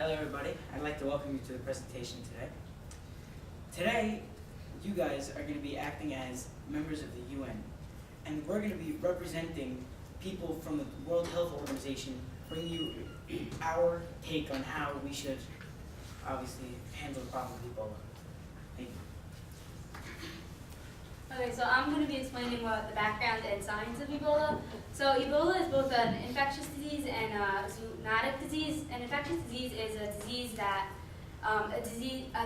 Hello everybody, I'd like to welcome you to the presentation today. Today, you guys are going to be acting as members of the UN, and we're going to be representing people from the World Health Organization, bringing you our take on how we should obviously handle the problem of Ebola. Thank you. Okay, so I'm going to be explaining what the background and science of Ebola. So Ebola is both an infectious disease and a zoonotic disease. An infectious disease is a disease that, a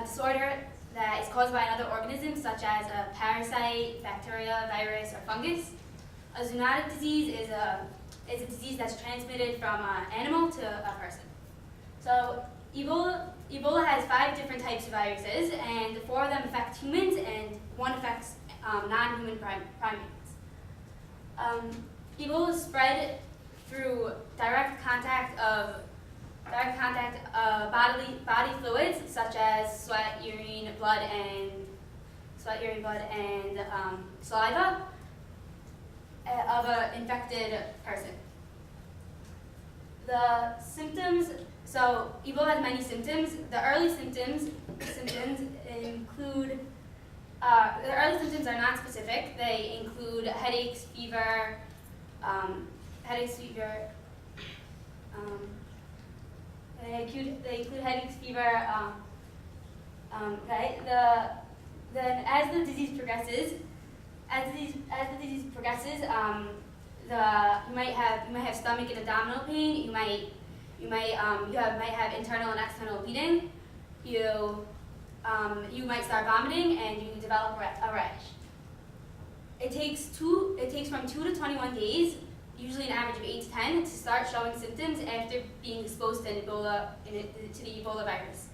disorder that is caused by another organism, such as a parasite, bacteria, virus, or fungus. A zoonotic disease is a disease that's transmitted from an animal to a person. So Ebola has 5 different types of viruses, and 4 of them affect humans, and 1 affects non-human primates. Ebola is spread through direct contact of body fluids such as sweat, urine, blood, and saliva of an infected person. The symptoms. So Ebola has many symptoms. The early symptoms include. The early symptoms are not specific. They include headaches, fever, They include headaches, fever. Okay. Then as the disease progresses, you might have stomach and abdominal pain. You might have internal and external bleeding. You might start vomiting, and you develop a rash. It takes from 2 to 21 days, usually an average of 8 to 10, to start showing symptoms after being exposed to the Ebola virus.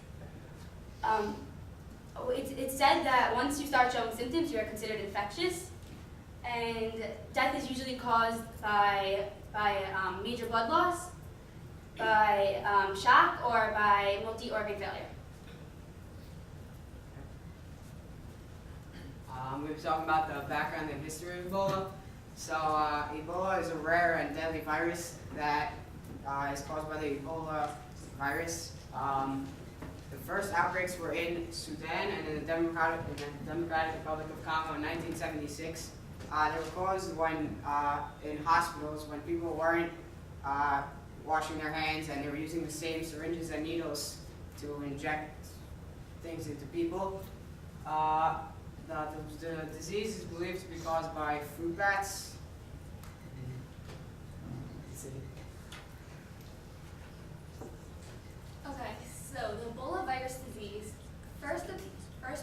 It's said that once you start showing symptoms, you are considered infectious, and death is usually caused by major blood loss, by shock, or by multi-organ failure. I'm going to be talking about the background and history of Ebola. So Ebola is a rare and deadly virus that is caused by the Ebola virus. The first outbreaks were in Sudan and in the Democratic Republic of Congo in 1976. They were caused when in hospitals when people weren't washing their hands, and they were using the same syringes and needles to inject things into people. The disease is believed to be caused by fruit bats. Okay, so the Ebola virus disease first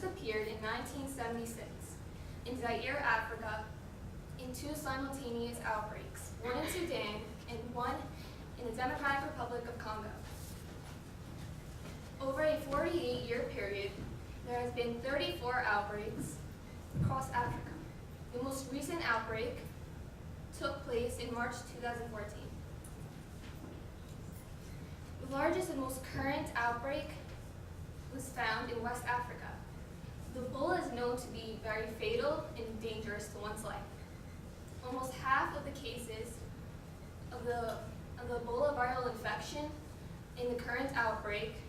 appeared in 1976 in Zaire, Africa, in 2 simultaneous outbreaks, one in Sudan and one in the Democratic Republic of Congo. Over a 48-year period, there has been 34 outbreaks across Africa. The most recent outbreak took place in March 2014. The largest and most current outbreak was found in West Africa. The Ebola is known to be very fatal and dangerous to one's life. Almost half of the cases of the Ebola viral infection in the current outbreak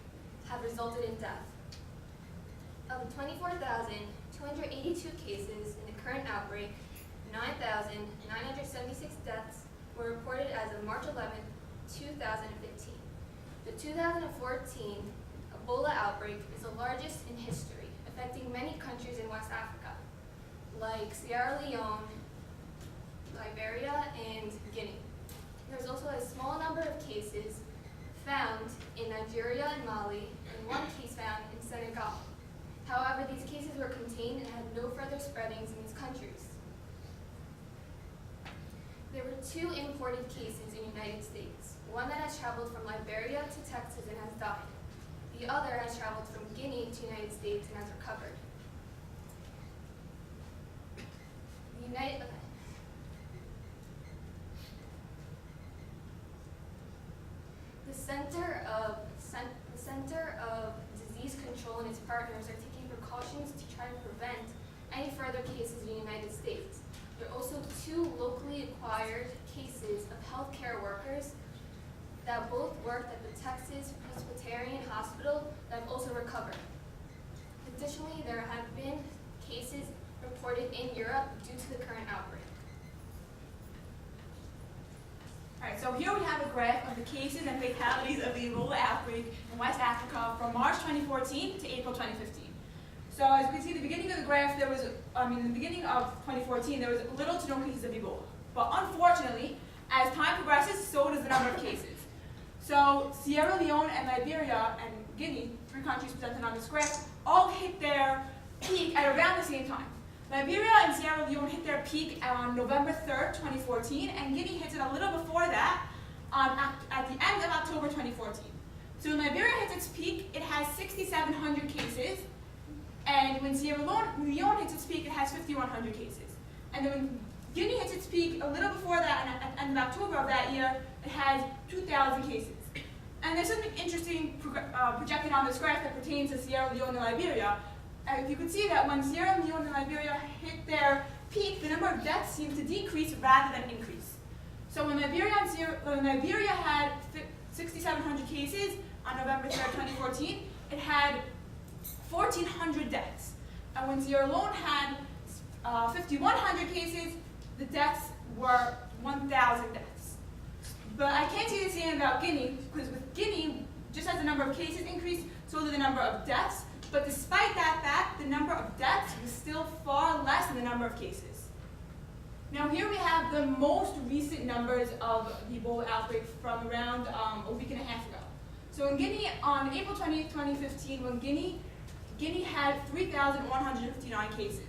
have resulted in death. Of the 24,282 cases in the current outbreak, 9,976 deaths were reported as of March 11, 2015. The 2014 Ebola outbreak is the largest in history, affecting many countries in West Africa, like Sierra Leone, Liberia, and Guinea. There's also a small number of cases found in Nigeria and Mali, and 1 case found in Senegal. However, these cases were contained and had no further spreadings in these countries. There were 2 imported cases in the United States, one that has traveled from Liberia to Texas and has died. The other has traveled from Guinea to the United States and has recovered. The Center of Disease Control and its partners are taking precautions to try to prevent any further cases in the United States. There are also 2 locally acquired cases of healthcare workers that both worked at the Texas Presbyterian right, so here we have a graph of the cases and fatalities of the Ebola outbreak in West Africa from March 2014 to April 2015. So as you can see, at the beginning of the graph, in the beginning of 2014, there was little to no cases of Ebola. But unfortunately, as time progresses, so does the number of cases. So Sierra Leone and Liberia and Guinea, 3 countries presented on this graph, all hit their peak at around the same time. Liberia and Sierra Leone hit their peak on November 3rd, 2014, and Guinea hit it a little before that at the end of October 2014. So when Liberia hits its peak, it has 6,700 cases, and when Sierra Leone hits its peak, it has 5,100 cases. And then when Guinea hits its peak a little before that, and at the end of October of that year, it has 2,000 cases. And there's something interesting projected on this graph that pertains to Sierra Leone and Liberia. You can see that when Sierra Leone and Liberia hit their peak, the number of deaths seemed to decrease rather than increase. So when Liberia had 6,700 cases on November 3rd, 2014, it had 1,400 deaths. And when Sierra Leone had 5,100 cases, the deaths were 1,000 deaths. But I can't say the same about Guinea, because with Guinea, just as the number of cases increased, so did the number of deaths. But despite that fact, the number of deaths was still far less than the number of cases. Now here we have the most recent numbers of the Ebola outbreak from around a week and a half ago. So in Guinea, on April 20th, 2015, when Guinea had 3,159 cases.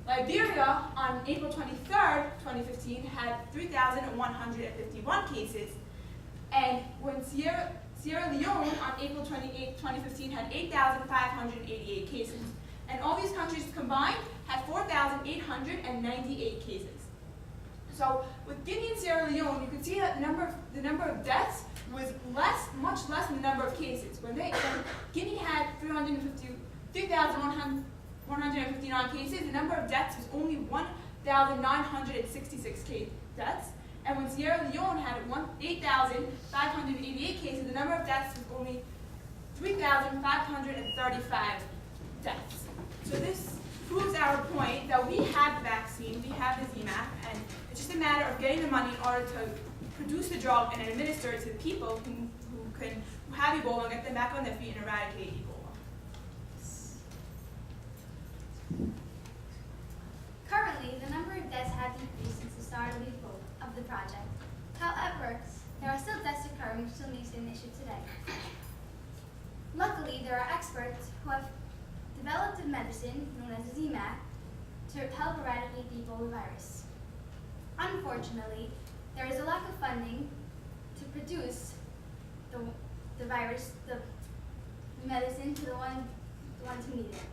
Liberia, on April 23rd, 2015, had 3,151 cases. And when Sierra Leone, on April 28, 2015, had 8,588 cases. And all these countries combined had 4,898 cases. So with Guinea and Sierra Leone, you can see that the number of deaths was much less than the number of cases. When Guinea had 3,159 cases, the number of deaths was only 1,966 deaths. And when Sierra Leone had 8,588 cases, the number of deaths was only 3,535 deaths. So this proves our point that we have the vaccine, we have the ZMapp, and it's just a matter of getting the money in order to produce the drug and administer it to the people who have Ebola and get them back on their feet and eradicate Ebola. Currently, the number of deaths have decreased since the start of the project. However, there are still deaths occurring, which still makes it an issue today. Luckily, there are experts who have developed a medicine known as ZMapp to help eradicate the Ebola virus. Unfortunately, there is a lack of funding to produce the medicine to the ones who need it.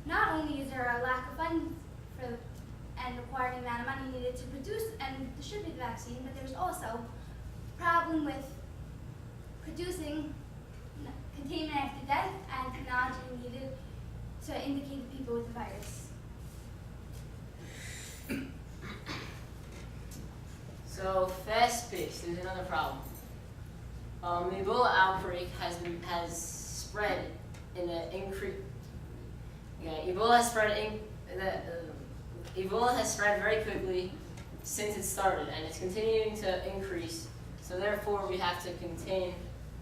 Not only is there a lack of funds and requiring the amount of money needed to produce and distribute the vaccine, but there's also a problem with producing containment after death and technology needed to indicate the people with the virus. So fast-paced is another problem. The Ebola outbreak has spread in an increase. Ebola has spread very quickly since it started, and it's continuing to increase. So therefore, we have to contain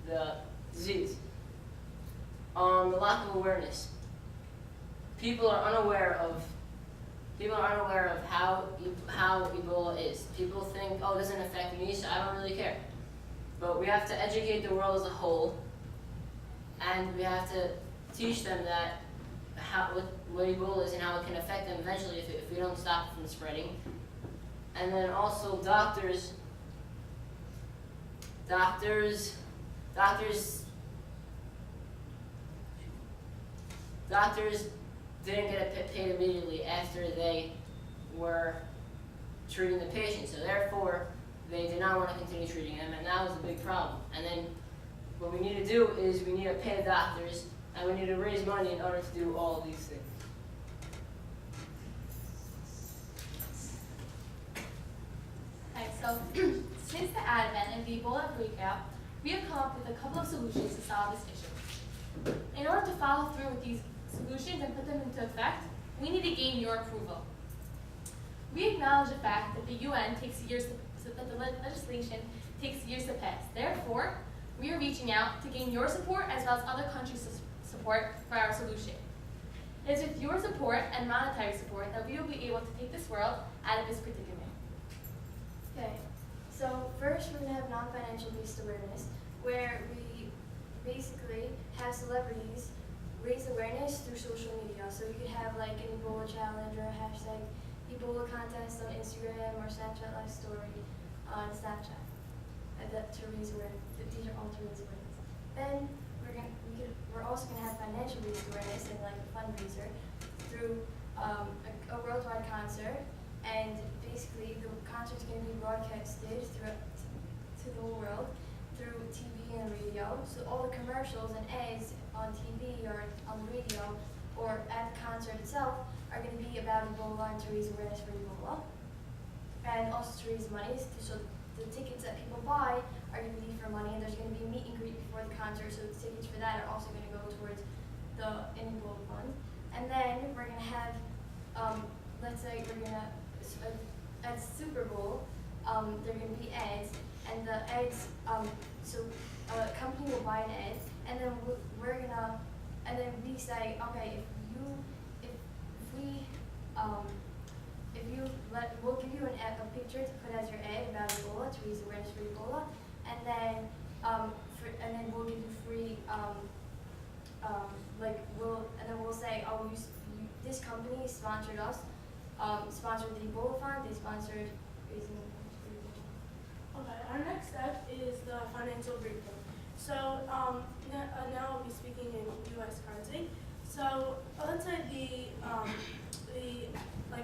the disease. The lack of awareness. People are unaware of how Ebola is. People think, oh, it doesn't affect me, so I don't really care. But we have to educate the world as a whole, and we have to teach them that what Ebola is and how it can affect them eventually if we don't stop it from spreading. And then also doctors didn't get paid immediately after they were treating the patient, so therefore they did not want to continue treating them, and that was a big problem. And then what we need to do is we need to pay the doctors, and we need to raise money in order to do all of these things. Okay, so since the advent of the Ebola breakout, we have come up with a couple of solutions to solve this issue. In order to follow through with these solutions and put them into effect, we need to gain your approval. We acknowledge the fact that the UN takes years legislation takes years to pass. Therefore, we are reaching out to gain your support as well as other countries' support for our solution. It is with your support and monetary support that we will be able to take this world out of this predicament. Okay, so first we're going to have non-financial based awareness, where we basically have celebrities raise awareness through social media. So we could have like an Ebola challenge or a hashtag Ebola contest on Instagram or Snapchat Live Story on Snapchat. To raise awareness. These are all to raise awareness. Then we're also going to have financial based awareness and like a fundraiser through a worldwide concert. And basically, the concert's going to be broadcasted to the whole world through TV and radio. So all the commercials and ads on TV or on the radio or at the concert itself are going to be about Ebola and to raise awareness for Ebola. And also to raise money, so the tickets that people buy are going to be for money, and there's going to be a meet and greet before the concert, so the tickets for that are also going to go towards the Ebola fund. And then we're going to have, let's say we're going to, at Super Bowl, there are going to be ads, and the ads, so a company will buy an ad, and then we say, okay, we'll give you a picture to put as your ad about Ebola to raise awareness for Ebola, and then we'll give you free, we'll say, oh, this company sponsored us, sponsored the Ebola Fund, they sponsored raising Ebola. Okay, our next step is the financial briefing. So now I'll be speaking in U.S. currency. So let's say the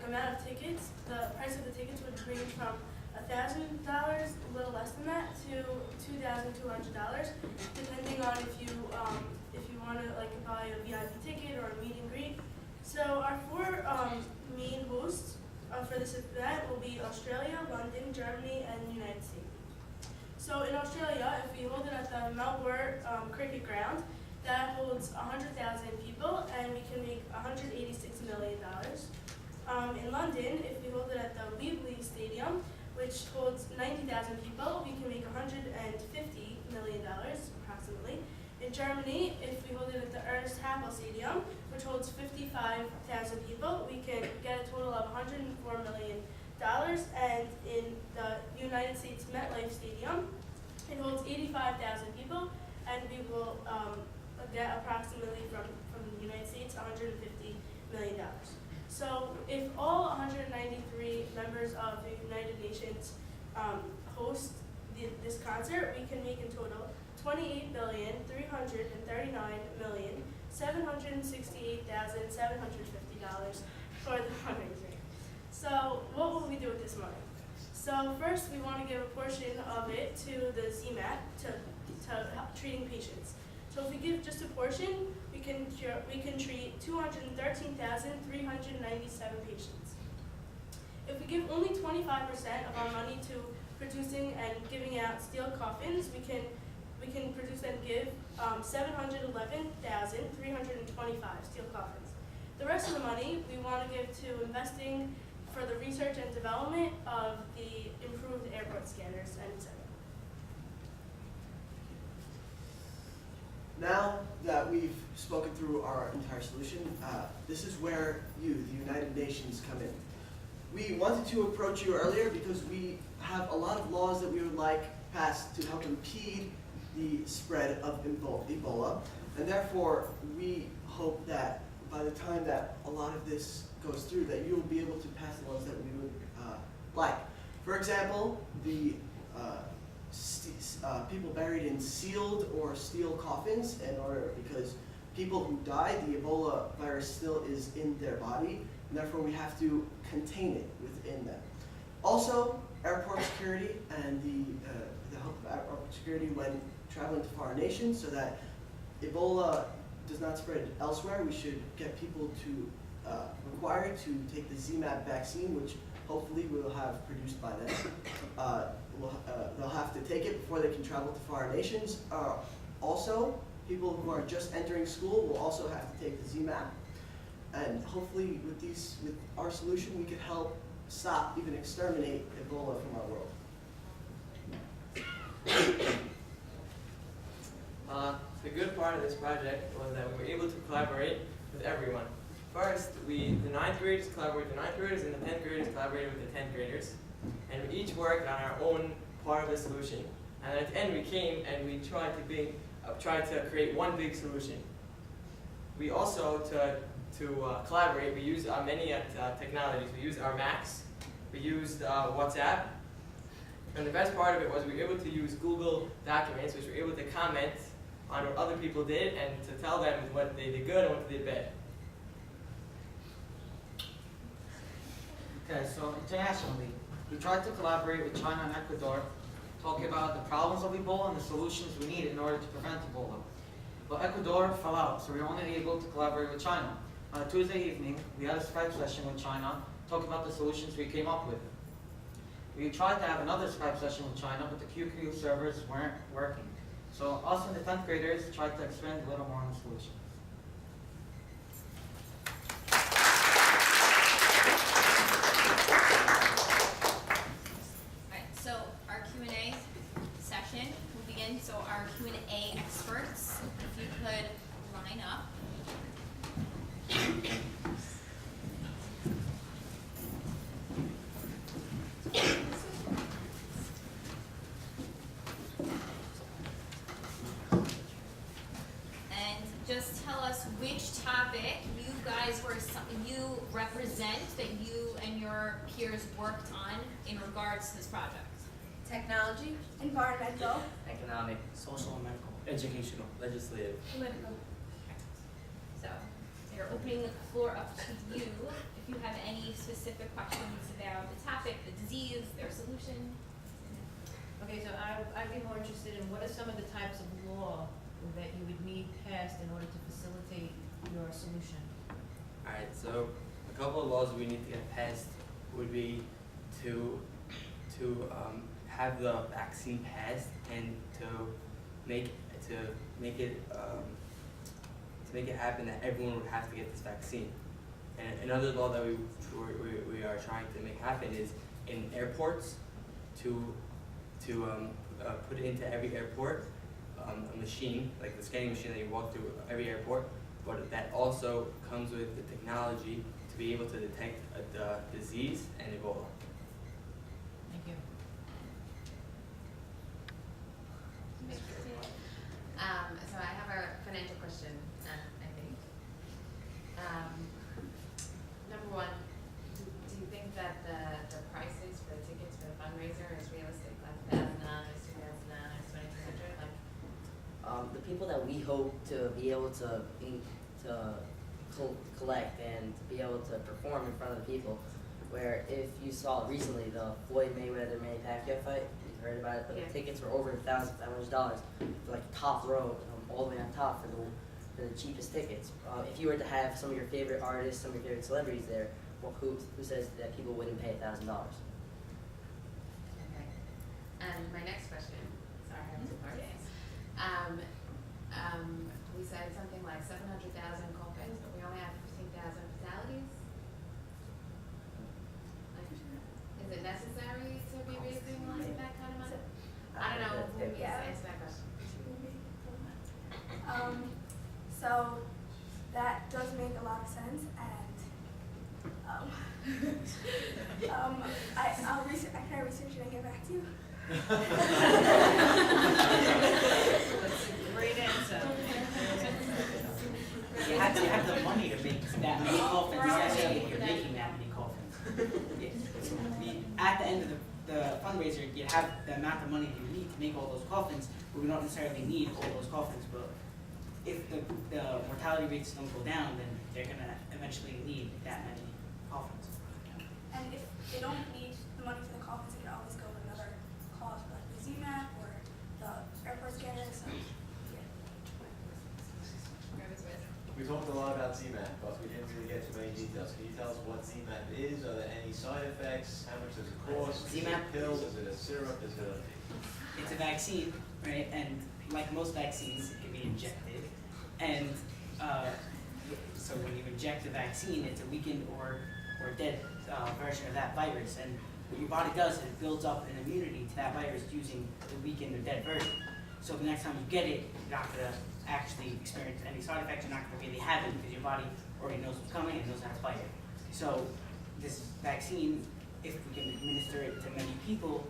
amount of tickets, the price of the tickets would range from $1,000, a little less than that, to $2,200, depending on if you want to buy a VIP ticket or a meet and greet. So our four main hosts for this event will be Australia, London, Germany, and the United States. So in Australia, if we hold it at the Melbourne Cricket Ground, that holds 100,000 people, and we can make $186 million. In London, if we hold it at the Wembley Stadium, which holds 90,000 people, we can make $150 million, approximately. In Germany, if we hold it at the Ernst Happel Stadium, which holds 55,000 people, we can get a total of $104 million. And in the United States MetLife Stadium, it holds 85,000 people, and we will get approximately from the United States $150 million. So if all 193 members of the United Nations host this concert, we can make in total $28,339,768,750 for the fundraiser. So what will we do with this money? So first, we want to give a portion of it to the ZMAT, to help treating patients. So if we give just a portion, we can treat 213,397 patients. If we give only 25% of our money to producing and giving out steel coffins, we can produce and give 711,325 steel coffins. The rest of the money we want to give to investing for the research and development of the improved airport scanners and etc. Now that we've spoken through our entire solution, this is where you, the United Nations, come in. We wanted to approach you earlier because we have a lot of laws that we would like passed to help impede the spread of Ebola, and therefore we hope that by the time that a lot of this goes through, that you will be able to pass the laws that we would like. For example, the people buried in sealed or steel coffins, because people who die, the Ebola virus still is in their body, and therefore we have to contain it within them. Also, airport security and the help of airport security when traveling to foreign nations, so that Ebola does not spread elsewhere. We should get people to required to take the ZMapp vaccine, which hopefully we'll have produced by then. They'll have to take it before they can travel to foreign nations. Also, people who are just entering school will also have to take the ZMapp. And hopefully with our solution, we could help stop, even exterminate Ebola from our world. part of this project was that we were able to collaborate with everyone. First, the 9th graders collaborated with the 9th graders, and the 10th graders collaborated with the 10th graders. And we each worked on our own part of the solution. And at the end, we came and we tried to create one big solution. We also, to collaborate, we used many technologies. We used our Macs, we used WhatsApp, and the best part of it was we were able to use Google Documents, which we were able to comment on what other people did and to tell them what they did good and what they did bad. Okay, so internationally, we tried to collaborate with China and Ecuador, talking about the problems of Ebola and the solutions we need in order to prevent Ebola. But Ecuador fell out, so we were only able to collaborate with China. On a Tuesday evening, we had a Skype session with China, talking about the solutions we came up with. We tried to have another Skype session with China, but the QQ servers weren't working. So us and the 10th graders tried to expand a little more on the solution. Alright, so our Q&A session will begin. So our Q&A experts, if you could line up. And just tell us which topic you guys you represent that you and your peers worked on in regards to this project. Technology, environmental, Economic, social, and medical. Educational, legislative. political. So you're opening the floor up to you if you have any specific questions about the topic, the disease, their solution. Okay, so I'd be more interested in what are some of the types of law that you would need passed in order to facilitate your solution? Alright, so a couple of laws we need to get passed would be to have the vaccine passed and to make it happen that everyone would have to get this vaccine. And another law that we are trying to make happen is in airports to put into every airport a machine, like the scanning machine that you walk through every airport, but that also comes with the technology to be able to detect the disease and Ebola. Thank you. So I have a financial question, I think. Number one, do you think that the prices for the tickets for the fundraiser is realistic, like $1,000, $2,000, $2,200? Like, The people that we hope to be able to collect and to be able to perform in front of the people, where if you saw recently the Floyd Mayweather Manny Pacquiao fight, you heard about it, but Yeah. the tickets were over $1,500 for like top row, all the way on top for the cheapest tickets. If you were to have some of your favorite artists, some of your favorite celebrities there, well, who says that people wouldn't pay $1,000? okay. And my next question, sorry, I have two parts. We said something like 700,000 coffins, but we only have 15,000 fatalities. Like, is it necessary to be raising like that kind of money? I don't know who needs to answer that question. So that does make a lot of sense, and I'll research. I can research it and get back to you. That's a great answer. You have the money to make that many coffins, especially if you're making that many coffins. At the end of the fundraiser, you have the amount of money you need to make all those coffins, but we don't necessarily need all those coffins. But if the mortality rates don't go down, then they're going to eventually need that many coffins. And if they don't need the money for the coffins, they can always go to another cause, like the ZMAP or the airport scanner. So, yeah. We talked a lot about ZMAP, but we didn't really get too many details. Can you tell us what ZMAP is? Are there any side effects? How much does it cost? ZMAP pills? Is it a syrup? Is it It's a vaccine, right? And like most vaccines, it can be injected. And so when you inject the vaccine, it's a weakened or dead version of that virus. And what your body does is it builds up an immunity to that virus using the weakened or dead version. So the next time you get it, you're not gonna actually experience any side effects. You're not gonna really have it because your body already knows what's coming and knows how to fight it. So this vaccine, if we can administer it to many people,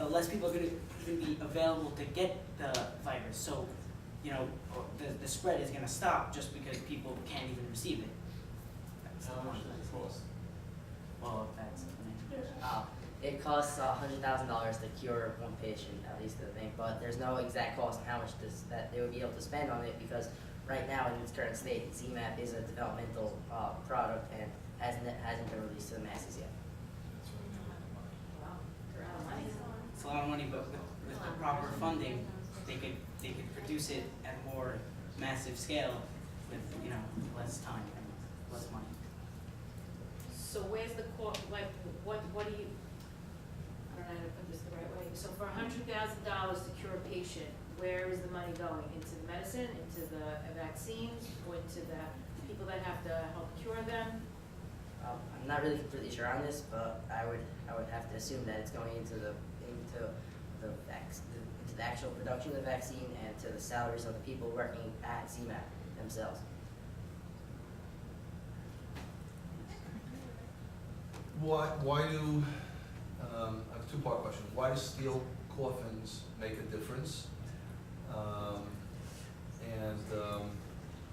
less people are gonna even be available to get the virus. So, you know, the spread is gonna stop just because people can't even receive it. That's How much does it cost? Well, that's It costs $100,000 to cure one patient, at least I think, but there's no exact cost on how much that they would be able to spend on it because right now in its current state, ZMapp is a developmental product and hasn't been released to the masses yet. it's a lot of money, but with the proper funding, they could produce it at a more massive scale with, you know, less time and less money. So where's the like, what do you, I don't know how to put this the right way. So for $100,000 to cure a patient, where is the money going? Into the medicine, into the vaccines, or into the people that have to help cure them? I'm not really completely sure on this, but I would have to assume that it's going into the actual production of the vaccine and to the salaries of the people working at ZMapp themselves. Why do, I have a two-part question. Why do steel coffins make a difference?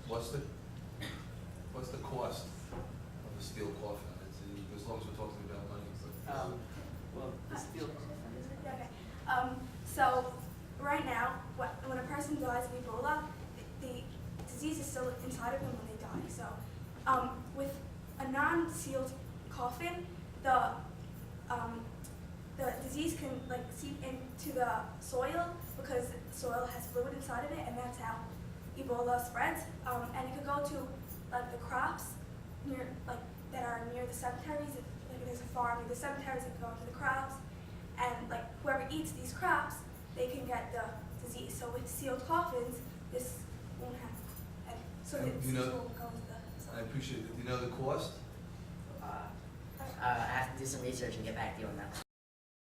What's the cost of a steel coffin? As long as we're talking about money. Well, the steel. Okay. So right now, when a person dies of Ebola, the disease is still inside of them when they die. So with a non-sealed coffin, the disease can like seep into the soil because soil has fluid inside of it, and that's how Ebola spreads. And it could go to like the crops near that are near the cemeteries. Like there's a farm near the cemeteries, it can go into the crops, and like whoever eats these crops, they can get the disease. So with sealed coffins, this won't happen. And so the disease won't go into the soil. I appreciate it. Do you know the cost? I have to do some research and get back to you on that.